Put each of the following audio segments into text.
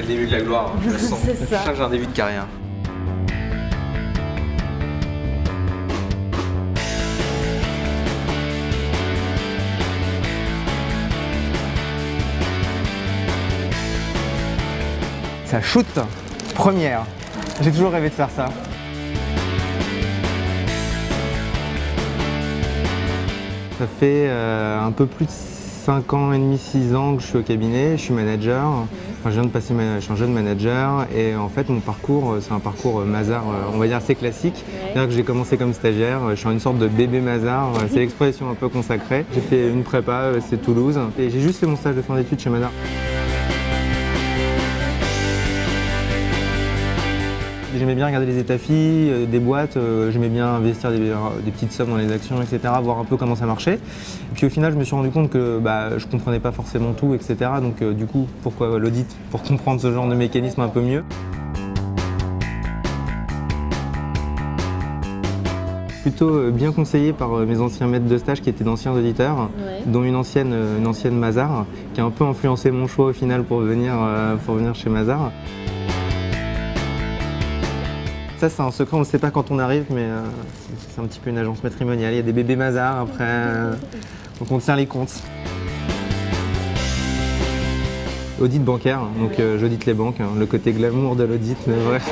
début de la gloire, je le sens. C'est Je ça. sens que j'ai un début de carrière. Ça shoot, première. J'ai toujours rêvé de faire ça. Ça fait un peu plus de 5 ans et demi, 6 ans que je suis au cabinet, je suis manager. Enfin, je suis un jeune manager et en fait mon parcours, c'est un parcours Mazars, on va dire assez classique. C'est-à-dire que j'ai commencé comme stagiaire, je suis une sorte de bébé Mazars, c'est l'expression un peu consacrée. J'ai fait une prépa, c'est Toulouse, et j'ai juste fait mon stage de fin d'études chez Mazars. J'aimais bien regarder les états filles, des boîtes, j'aimais bien investir des petites sommes dans les actions, etc., voir un peu comment ça marchait. Et puis au final, je me suis rendu compte que je ne comprenais pas forcément tout, etc. Donc du coup, pourquoi l'audit? Pour comprendre ce genre de mécanisme un peu mieux. Plutôt bien conseillé par mes anciens maîtres de stage qui étaient d'anciens auditeurs, dont une ancienne Mazars, qui a un peu influencé mon choix au final pour venir chez Mazars. Ça, c'est un secret, on ne le sait pas quand on arrive, mais c'est un petit peu une agence matrimoniale. Il y a des bébés Mazars après, donc on tient les comptes. Audit bancaire, donc j'audite les banques, le côté glamour de l'audit, mais bref.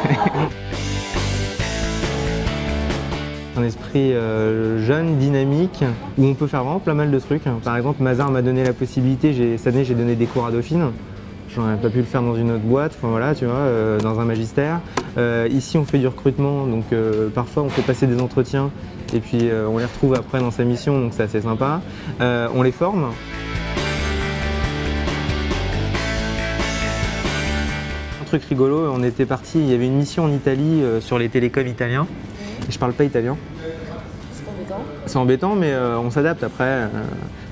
Un esprit jeune, dynamique, où on peut faire vraiment pas mal de trucs. Par exemple, Mazars m'a donné la possibilité, cette année j'ai donné des cours à Dauphine. J'aurais pas pu le faire dans une autre boîte, enfin voilà, tu vois, dans un magistère. Ici, on fait du recrutement, donc parfois on fait passer des entretiens et puis on les retrouve après dans sa mission, donc c'est assez sympa. On les forme. Un truc rigolo, on était parti, il y avait une mission en Italie sur les télécoms italiens. Et je parle pas italien. C'est embêtant, mais on s'adapte après.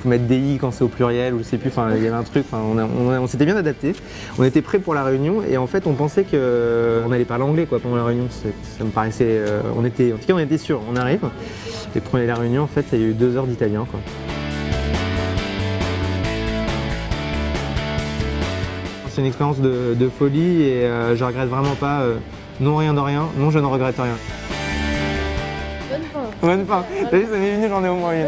Faut mettre DI quand c'est au pluriel ou je sais plus, enfin il y avait un truc, on s'était bien adapté. On était prêts pour la réunion et en fait on pensait qu'on allait parler anglais quoi, pendant la réunion. Ça me paraissait. En tout cas on était sûr, on arrive. Et pour la réunion en fait il y a eu 2 heures d'italien quoi. C'est une expérience de folie et je regrette vraiment pas. Non rien de rien, non je ne regrette rien. Bonne fin. Bonne fin. T'as vu, ça m'est venu, j'en ai au moins une.